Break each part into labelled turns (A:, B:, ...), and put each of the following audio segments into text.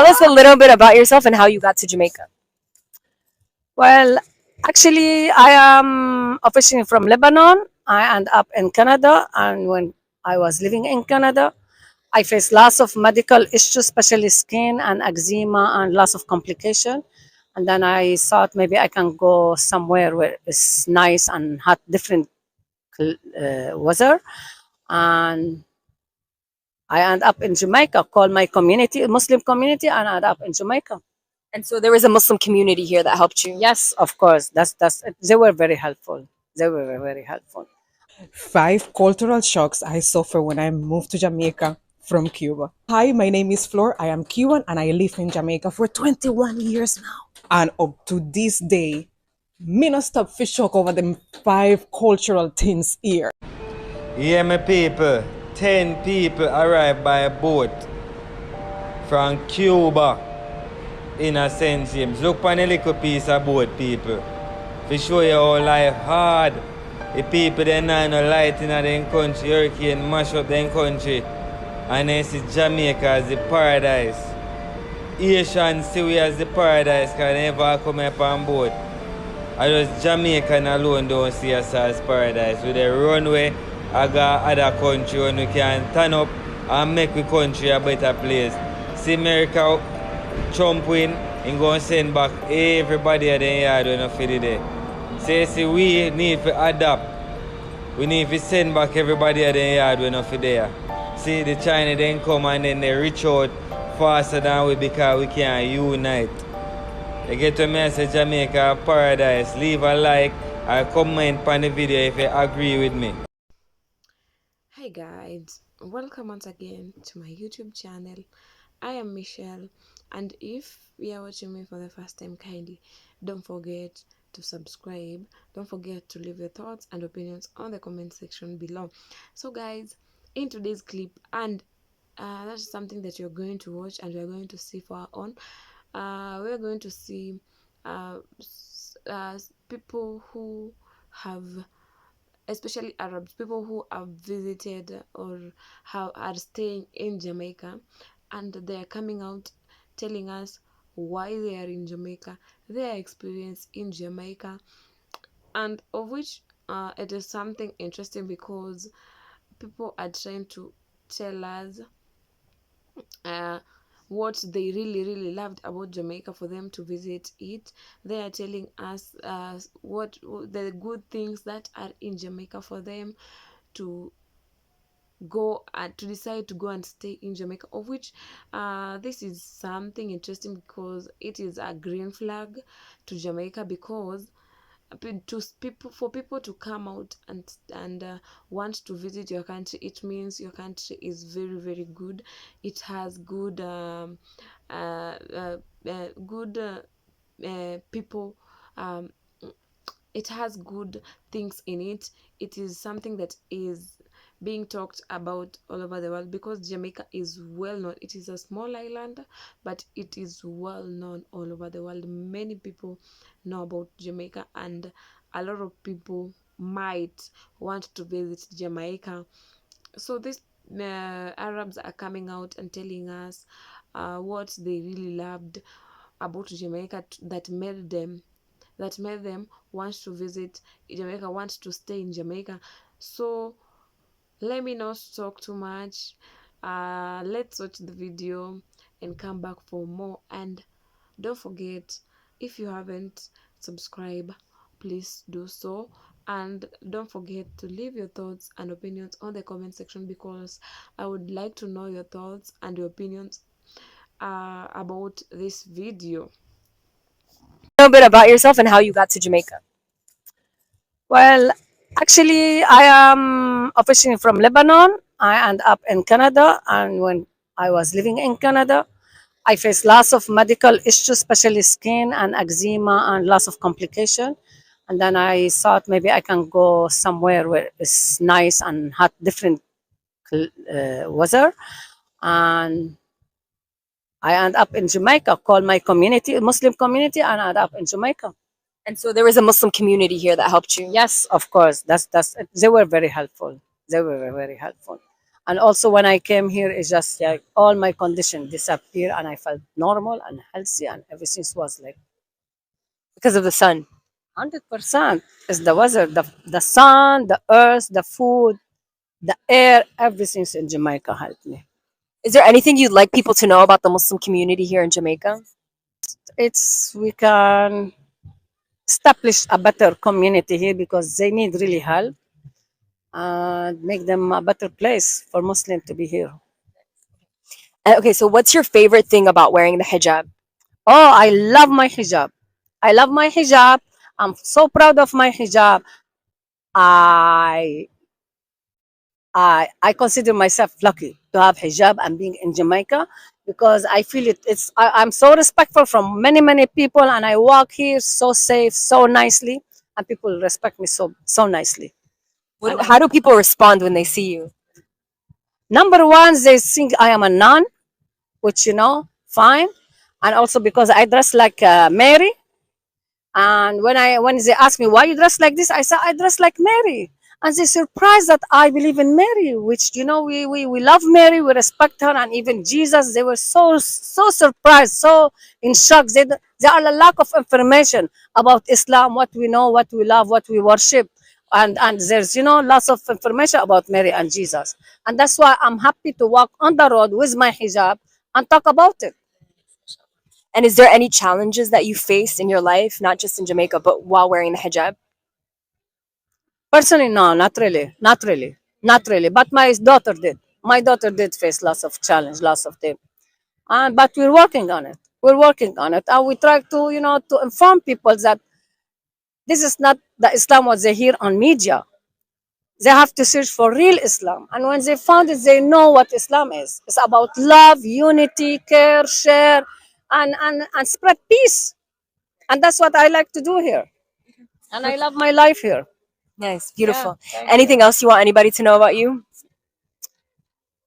A: tell us a little bit about yourself and how you got to Jamaica.
B: Well, actually, I am officially from Lebanon. I end up in Canada, and when I was living in Canada, I faced lots of medical issues, especially skin and eczema, and lots of complication. And then I thought maybe I can go somewhere where it's nice and hot, different weather. And I end up in Jamaica, call my community, Muslim community, and end up in Jamaica.
A: And so there was a Muslim community here that helped you.
B: Yes, of course. That's they were very helpful. They were very helpful.
C: 5 cultural shocks I suffer when I moved to Jamaica from Cuba. Hi, my name is Flor. I am Cuban and I live in Jamaica for 21 years now. And up to this day, me not stop for shock over them 5 cultural things here.
D: Yeah, my people, 10 people arrived by boat from Cuba in a St. James. Look on a little piece of boat, people. To show you how life hard. The people they not no light in their country, hurricane mash up their country. And they see Jamaica as the paradise. Asians see we as the paradise because they never come up on boat. I just Jamaican alone don't see us as paradise. With the runway, I got other country when we can turn up and make the country a better place. See America Trump win and go and send back everybody at the yard when I feel it there. See, we need to adapt. We need to send back everybody at the yard when I feel there. See, the China then come and then they reach out faster than we because we can unite. You get to me and say Jamaica paradise. Leave a like or comment on the video if you agree with me.
E: Hi guys, welcome once again to my YouTube channel. I am Michelle, and if you are watching me for the first time, kindly don't forget to subscribe. Don't forget to leave your thoughts and opinions on the comment section below. So guys, in today's clip, and that's something that you're going to watch and we're going to see for our own. We're going to see people who have, especially Arabs, people who have visited or are staying in Jamaica, and they are coming out telling us why they are in Jamaica, their experience in Jamaica, and of which it is something interesting because people are trying to tell us what they really loved about Jamaica for them to visit it. They are telling us what the good things that are in Jamaica for them to go and to decide to go and stay in Jamaica, of which this is something interesting because it is a green flag to Jamaica, because for people to come out and want to visit your country, it means your country is very good. It has good people. It has good things in it. It is something that is being talked about all over the world because Jamaica is well known. It is a small island, but it is well known all over the world. Many people know about Jamaica, and a lot of people might want to visit Jamaica. So these Arabs are coming out and telling us what they really loved about Jamaica that made them want to visit Jamaica, want to stay in Jamaica. So let me not talk too much. Let's watch the video and come back for more. And don't forget, if you haven't subscribed, please do so. And don't forget to leave your thoughts and opinions on the comment section, because I would like to know your thoughts and your opinions about this video.
A: A little bit about yourself and how you got to Jamaica.
B: Well, actually, I am officially from Lebanon. I end up in Canada, and when I was living in Canada, I faced lots of medical issues, especially skin and eczema, and lots of complication. And then I thought maybe I can go somewhere where it's nice and hot, different weather. And I end up in Jamaica, call my community, Muslim community, and end up in Jamaica.
A: And so there was a Muslim community here that helped you.
B: Yes, of course. That's they were very helpful. They were very helpful. And also when I came here, it's just like all my condition disappeared and I felt normal and healthy and everything was like
A: Because of the sun.
B: 100%. It's the weather, the sun, the earth, the food, the air, everything's in Jamaica helped me.
A: Is there anything you'd like people to know about the Muslim community here in Jamaica?
B: We can establish a better community here because they need really help and make them a better place for Muslim to be here.
A: Okay, so what's your favorite thing about wearing the hijab?
B: Oh, I love my hijab. I love my hijab. I'm so proud of my hijab. I I consider myself lucky to have hijab and being in Jamaica because I feel I'm so respectful from many people and I walk here so safe, so nicely, and people respect me so nicely.
A: How do people respond when they see you?
B: Number one, they think I am a nun, which fine, and also because I dress like Mary. And when they ask me why you dress like this, I say I dress like Mary. And they surprised that I believe in Mary, which we love Mary, we respect her, and even Jesus. They were so surprised, so in shock. There are a lack of information about Islam, what we know, what we love, what we worship, and there's lots of information about Mary and Jesus, and that's why I'm happy to walk on the road with my hijab and talk about it.
A: And is there any challenges that you faced in your life, not just in Jamaica, but while wearing the hijab?
B: Personally, no, not really. But my daughter did. My daughter did face lots of challenge, lots of them. And but we're working on it. We're working on it, and we try to, to inform people that this is not the Islam what they hear on media. They have to search for real Islam, and when they found it, they know what Islam is. It's about love, unity, care, share, and spread peace. And that's what I like to do here. And I love my life here.
A: Nice, beautiful.
B: Thank
A: Anything else you want anybody to know about you?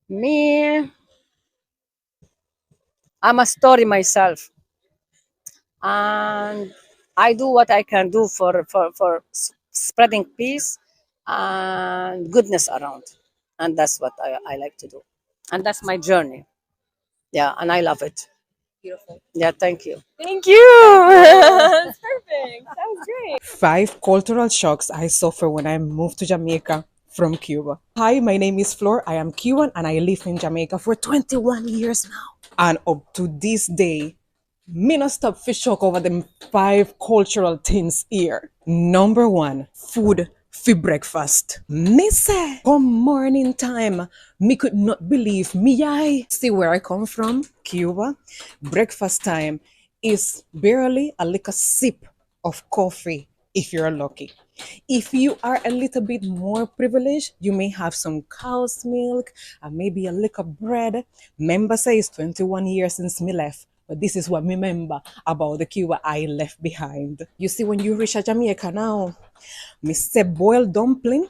B: Me, I'm a story myself, and I do what I can do for spreading peace and goodness around, and that's what I like to do, and that's my journey. Yeah, and I love it.
A: Beautiful.
B: Yeah, thank you.
A: Thank you. That's perfect. Sounds great.
C: 5 cultural shocks I suffer when I moved to Jamaica from Cuba. Hi, my name is Flor. I am Cuban and I live in Jamaica for 21 years now. And up to this day, me not stop for shock over them 5 cultural things here. Number 1, food for breakfast. Me say, come morning time, me could not believe me I see where I come from, Cuba. Breakfast time is barely a little sip of coffee if you're lucky. If you are a little bit more privileged, you may have some cow's milk and maybe a little bread. Member says 21 years since me left. But this is what me remember about the Cuba I left behind. You see, when you reach a Jamaica now, me say boiled dumpling,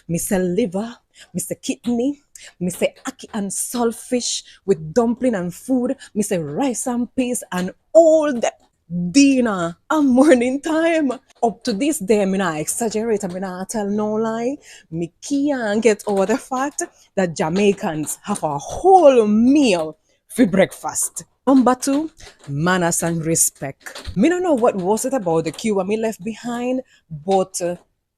C: me say liver, me say kidney, me say ackee and saltfish with dumpling and food, me say rice and peas and all that dinner and morning time. Up to this day, me not exaggerate, me not tell no lie. Me can't get over the fact that Jamaicans have a whole meal for breakfast. Number 2, manners and respect. Me don't know what was it about the Cuba me left behind, but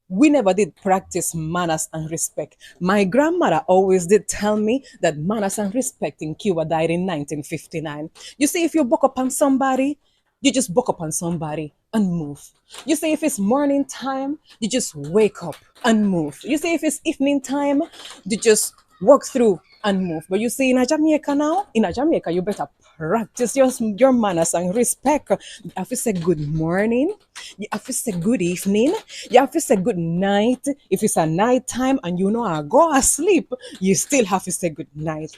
C: we never did practice manners and respect. My grandmother always did tell me that manners and respect in Cuba died in 1959. You see, if you buck up on somebody, you just buck up on somebody and move. You see, if it's morning time, you just wake up and move. You see, if it's evening time, you just walk through and move. But you see, in a Jamaica now, you better practice your manners and respect. You have to say good morning. You have to say good evening. You have to say good night. If it's a night time and you know I go asleep, you still have to say good night.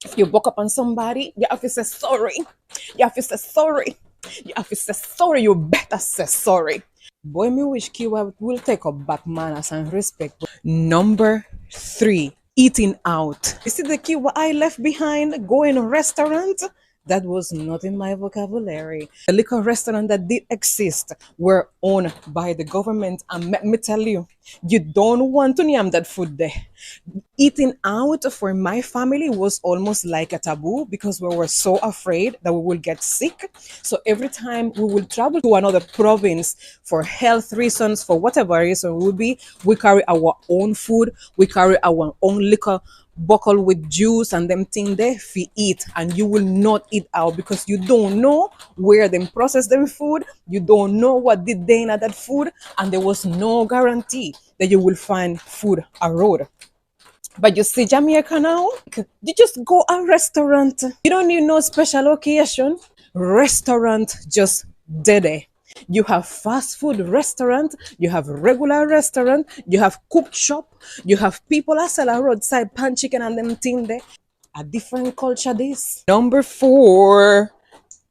C: If you buck up on somebody, you have to say sorry. You have to say sorry. You have to say sorry. You better say sorry. Boy, me wish Cuba will take up back manners and respect. Number 3, eating out. You see the Cuba I left behind, going to restaurant? That was not in my vocabulary. The liquor restaurant that did exist were owned by the government, and let me tell you, you don't want to name that food there. Eating out for my family was almost like a taboo because we were so afraid that we will get sick. So every time we will travel to another province for health reasons, for whatever reason it would be, we carry our own food, we carry our own liquor buckle with juice and them thing there fi eat, and you will not eat out because you don't know where them process them food, you don't know what did they in that food, and there was no guarantee that you will find food a road. But you see, Jamaica now, you just go a restaurant. You don't need no special occasion. Restaurant just dead. You have fast food restaurant, you have regular restaurant, you have cook shop, you have people that sell a roadside pan chicken and them thing there. A different culture this. Number 4,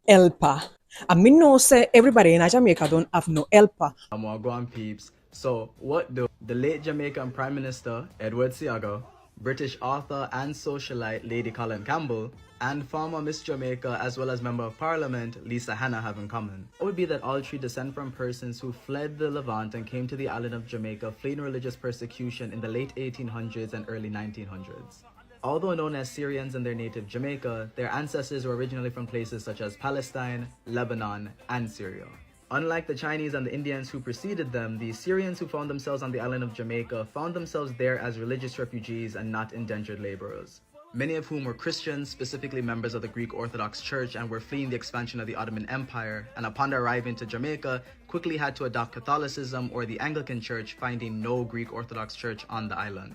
C: Elpa. I mean, no say everybody in Jamaica don't have no Elpa.
F: Wagwan peeps. So, what do the late Jamaican Prime Minister Edward Seaga, British author and socialite Lady Colin Campbell, and former Miss Jamaica as well as Member of Parliament Lisa Hanna have in common? It would be that all three descend from persons who fled the Levant and came to the island of Jamaica fleeing religious persecution in the late 1800s and early 1900s. Although known as Syrians in their native Jamaica, their ancestors were originally from places such as Palestine, Lebanon, and Syria. Unlike the Chinese and the Indians who preceded them, the Syrians who found themselves on the island of Jamaica found themselves there as religious refugees and not indentured laborers. Many of whom were Christians, specifically members of the Greek Orthodox Church, and were fleeing the expansion of the Ottoman Empire, and upon arriving to Jamaica, quickly had to adopt Catholicism or the Anglican Church, finding no Greek Orthodox Church on the island.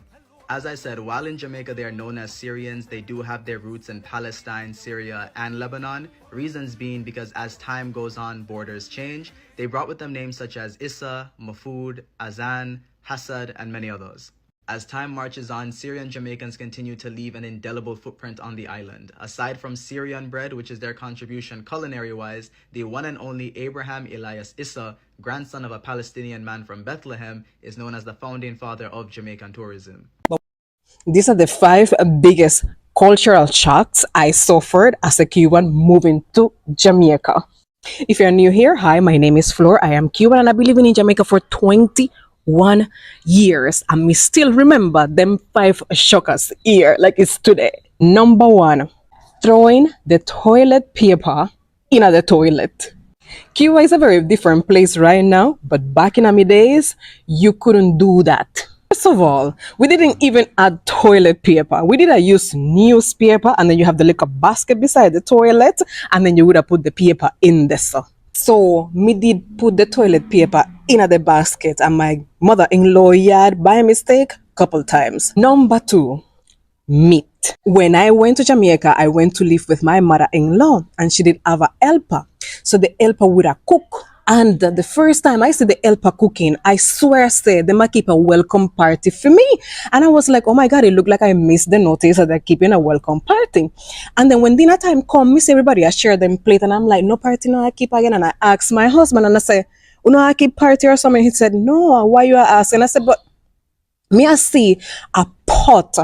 F: As I said, while in Jamaica they are known as Syrians, they do have their roots in Palestine, Syria, and Lebanon. Reasons being because as time goes on, borders change. They brought with them names such as Issa, Mahfoud, Azan, Hassad, and many others. As time marches on, Syrian Jamaicans continue to leave an indelible footprint on the island. Aside from Syrian bread, which is their contribution culinary-wise, the one and only Abraham Elias Issa, grandson of a Palestinian man from Bethlehem, is known as the founding father of Jamaican tourism.
C: These are the 5 biggest cultural shocks I suffered as a Cuban moving to Jamaica. If you're new here, hi, my name is Flor. I am Cuban and I've been living in Jamaica for 21 years. And me still remember them 5 shockers here like it's today. Number 1, throwing the toilet paper in the toilet. Cuba is a very different place right now, but back in my days, you couldn't do that. First of all, we didn't even add toilet paper. We did use newspaper, and then you have the little basket beside the toilet, and then you would have put the paper in there. So me did put the toilet paper in the basket, and my mother-in-law yard by mistake couple times. Number 2, meat. When I went to Jamaica, I went to live with my mother-in-law, and she did have a helper. So the helper would have cook. And the first time I see the helper cooking, I swear, say, they might keep a welcome party for me. And I was like, oh my God, it looked like I missed the notice that they're keeping a welcome party. And then when dinner time come, miss everybody, I share them plate. And I'm like, no party, no, I keep again. And I asked my husband, and I say, oh, no, I keep party or something. He said, no, why you are asking? I said, but me, I see a pot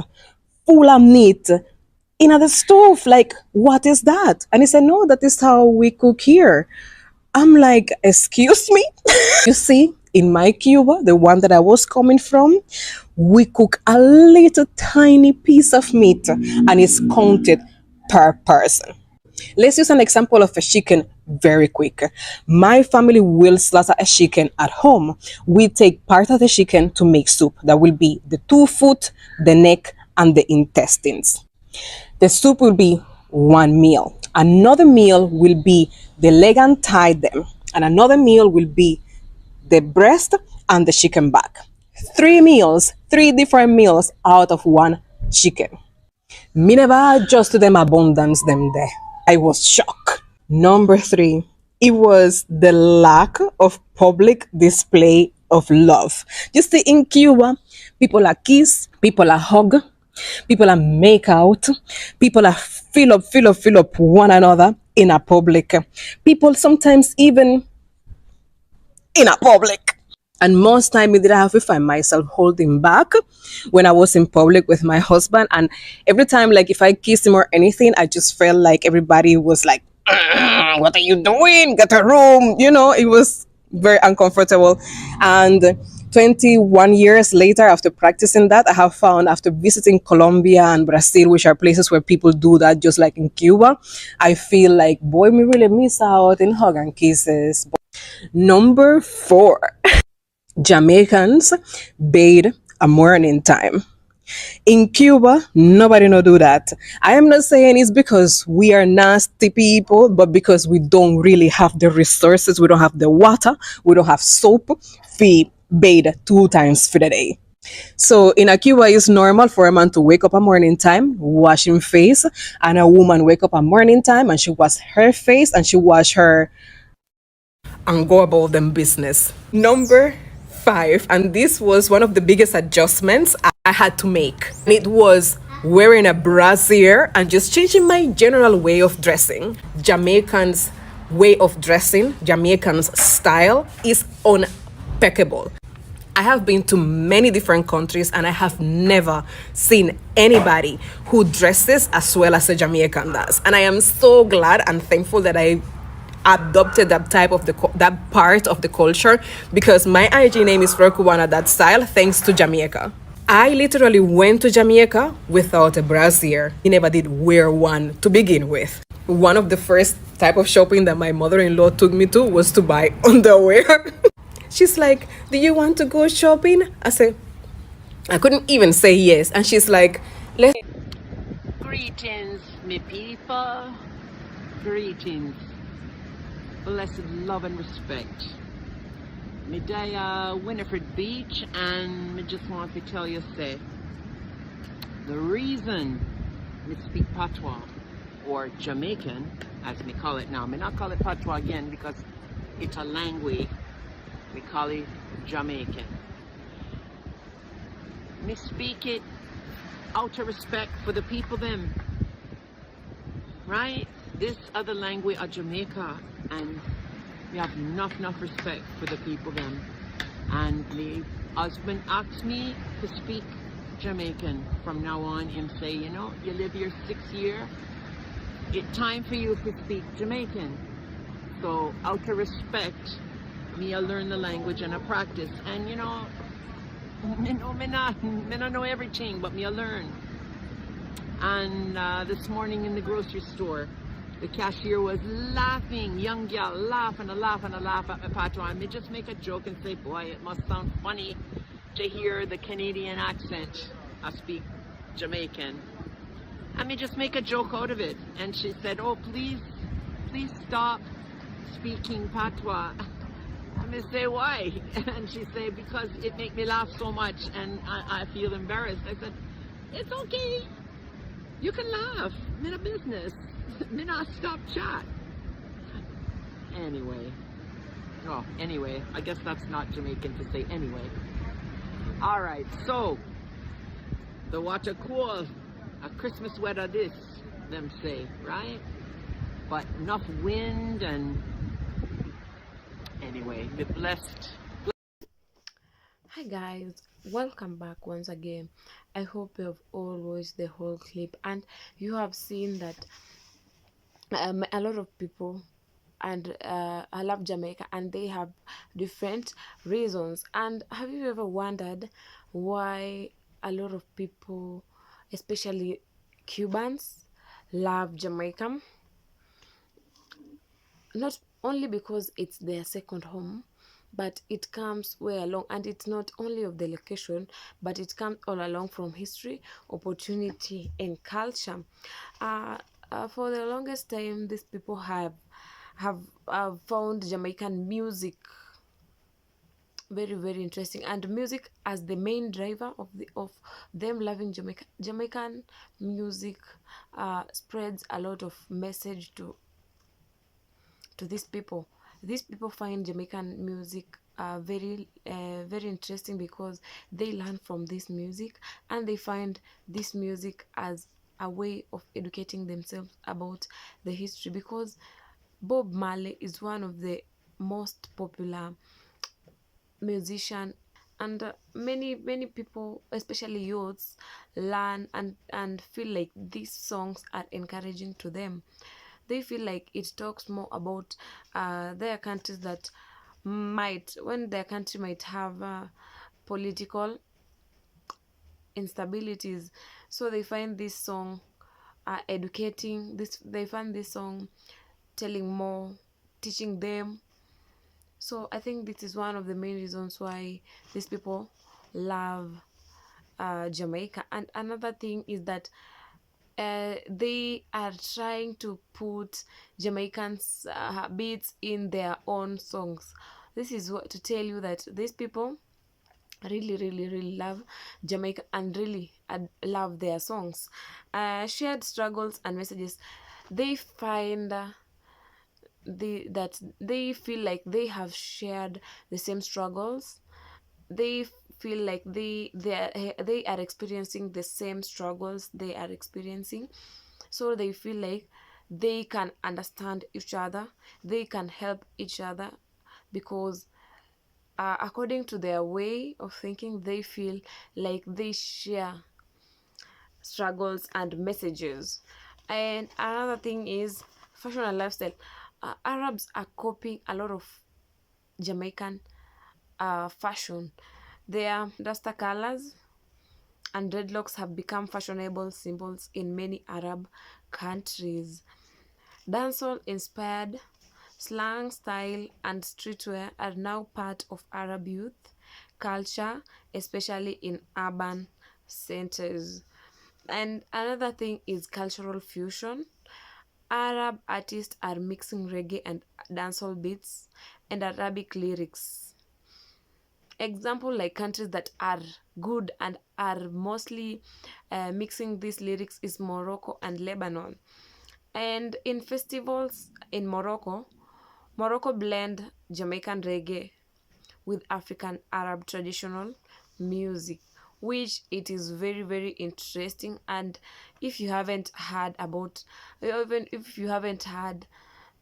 C: full of meat in the stove. Like, what is that? And he said, no, that is how we cook here. I'm like, excuse me? You see, in my Cuba, the one that I was coming from, we cook a little tiny piece of meat and it's counted per person. Let's use an example of a chicken very quick. My family will slaughter a chicken at home. We take part of the chicken to make soup. That will be the 2 foot, the neck, and the intestines. The soup will be 1 meal. Another meal will be the leg and thigh them. And another meal will be the breast and the chicken back. 3 meals, 3 different meals out of 1 chicken. Me never adjust to them abundance them there. I was shocked. Number 3, it was the lack of public display of love. You see, in Cuba, people are kiss, people are hug, people are make out, people are fill up one another in a public. People sometimes even in a public. And most time, did I have to find myself holding back when I was in public with my husband. And every time, like if I kissed him or anything, I just felt like everybody was like, "What are you doing? Get a room." It was very uncomfortable. And 21 years later, after practicing that, I have found after visiting Colombia and Brazil, which are places where people do that, just like in Cuba, I feel like, boy, me really miss out in hug and kisses. Number four, Jamaicans bathe a morning time. In Cuba, nobody no do that. I am not saying it's because we are nasty people, but because we don't really have the resources, we don't have the water, we don't have soap. We bathe 2 times for the day. So in a Cuba, it's normal for a man to wake up a morning time, wash him face, and a woman wake up a morning time and she wash her face and she wash her and go about them business. Number five, and this was one of the biggest adjustments I had to make. It was wearing a brassiere and just changing my general way of dressing. Jamaicans' way of dressing, Jamaicans' style is impeccable. I have been to many different countries and I have never seen anybody who dresses as well as a Jamaican does. And I am so glad and thankful that I adopted that type of that part of the culture, because my IG name is Rokuwana that style thanks to Jamaica. I literally went to Jamaica without a brassiere. I never did wear one to begin with. One of the first type of shopping that my mother-in-law took me to was to buy underwear. She's like, "Do you want to go shopping?" I said, I couldn't even say yes. And she's like, "Let's."
G: Greetings, me people. Greetings. Blessed love and respect. Me day Winifred Beach, and me just want to tell you, say, the reason me speak patois, or Jamaican, as me call it now, me not call it patois again because it's a language. We call it Jamaican. Me speak it out of respect for the people them, right? This other language of Jamaica, and we have enough respect for the people them. And my husband asked me to speak Jamaican from now on, and say, you live here 6 years, it's time for you to speak Jamaican. So out of respect, me I learn the language and I practice, and me not know everything, but me I learn. And this morning in the grocery store, the cashier was laughing, young gal, laugh and a laugh and a laugh at my patois. And me just make a joke and say, boy, it must sound funny to hear the Canadian accent. I speak Jamaican. And me just make a joke out of it. And she said, oh, please stop speaking patois. And I say, why? And she said, because it make me laugh so much and I feel embarrassed. I said, it's okay. You can laugh. I'm in a business. Me not stop chat. Anyway. Oh, anyway. I guess that's not Jamaican to say anyway. Alright, so the water cool. A Christmas weather this, them say, right? But enough wind and anyway, be blessed.
E: Hi guys, welcome back once again. I hope you have all watched the whole clip and you have seen that a lot of people and I love Jamaica and they have different reasons. And have you ever wondered why a lot of people, especially Cubans, love Jamaica? Not only because it's their second home, but it comes way along, and it's not only of the location, but it comes all along from history, opportunity, and culture. uh, for the longest time, these people have found Jamaican music very interesting, and music as the main driver of them loving Jamaican music. Spreads a lot of message to these people. These people find Jamaican music very interesting because they learn from this music, and they find this music as a way of educating themselves about the history, because Bob Marley is one of the most popular musician, and many people, especially youths, learn and feel like these songs are encouraging to them. They feel like it talks more about their countries, that might when their country might have political instabilities. So they find this song educating, this they find this song telling more, teaching them. So I think this is one of the main reasons why these people love Jamaica. And another thing is that they are trying to put Jamaicans beats in their own songs. This is what to tell you that these people really love Jamaica and really love their songs. Shared struggles and messages. They find that they feel like they have shared the same struggles. They feel like they are experiencing the same struggles they are experiencing. So they feel like they can understand each other, they can help each other, because according to their way of thinking, they feel like they share struggles and messages. And another thing is fashion and lifestyle. Arabs are copying a lot of Jamaican fashion. Their duster colors and dreadlocks have become fashionable symbols in many Arab countries. Dancehall inspired slang style and streetwear are now part of Arab youth culture, especially in urban centers. And another thing is cultural fusion. Arab artists are mixing reggae and dancehall beats and Arabic lyrics. Example like countries that are good and are mostly mixing these lyrics is Morocco and Lebanon. And in festivals in Morocco blend Jamaican reggae with African Arab traditional music, which it is very interesting. And if you haven't heard about, even if you haven't heard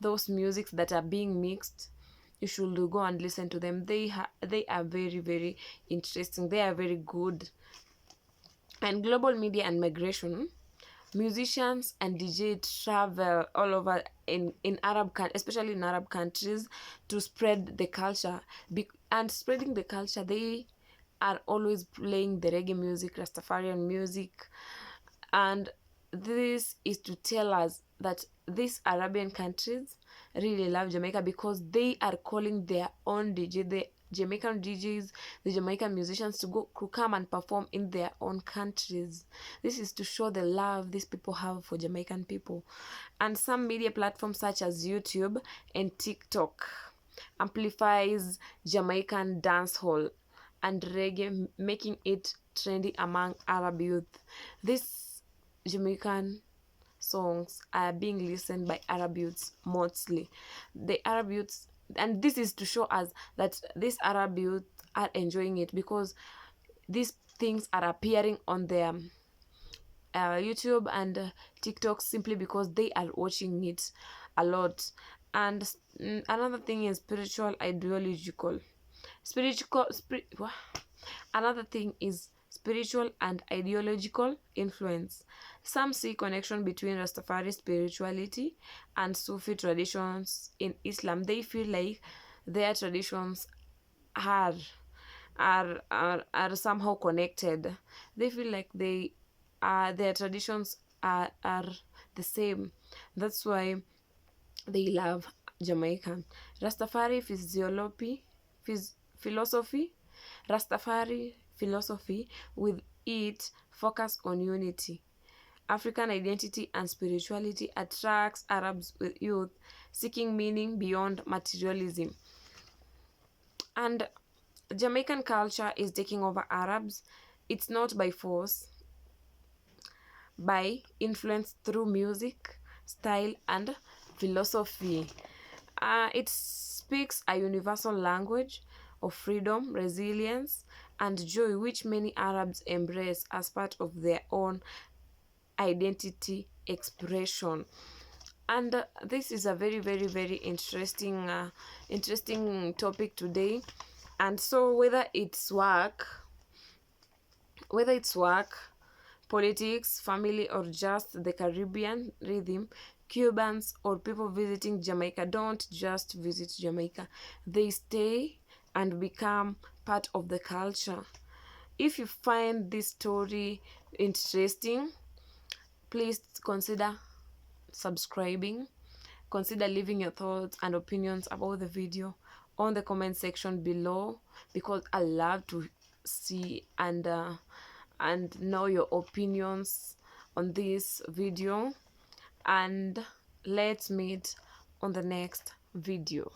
E: those musics that are being mixed, you should go and listen to them. They are very interesting, they are very good. And global media and migration. Musicians and DJ travel all over in especially in Arab countries, to spread the culture. And spreading the culture, they are always playing the reggae music, Rastafarian music. And this is to tell us that these Arabian countries really love Jamaica, because they are calling their own DJ, the Jamaican DJs, the Jamaican musicians, to come and perform in their own countries. This is to show the love these people have for Jamaican people. And some media platforms such as YouTube and TikTok amplifies Jamaican dancehall and reggae, making it trendy among Arab youth. This Jamaican songs are being listened by Arab youths mostly. The Arab youths, and this is to show us that these Arab youth are enjoying it, because these things are appearing on their YouTube and TikTok, simply because they are watching it a lot. And another thing is spiritual ideological. Another thing is spiritual and ideological influence. Some see connection between Rastafari spirituality and Sufi traditions in Islam. They feel like their traditions are are somehow connected. They feel like their traditions are the same. That's why they love Jamaican. Rastafari philosophy, Rastafari philosophy with it focus on unity, African identity and spirituality attracts Arabs with youth seeking meaning beyond materialism. And Jamaican culture is taking over Arabs. It's not by force, by influence through music, style, and philosophy. It speaks a universal language of freedom, resilience, and joy, which many Arabs embrace as part of their own identity expression. And this is a very interesting topic today. And so whether it's work, politics, family, or just the Caribbean rhythm, Cubans or people visiting Jamaica don't just visit Jamaica, they stay and become part of the culture. If you find this story interesting, please consider subscribing. Consider leaving your thoughts and opinions about the video on the comment section below, because I love to see and know your opinions on this video. And let's meet on the next video.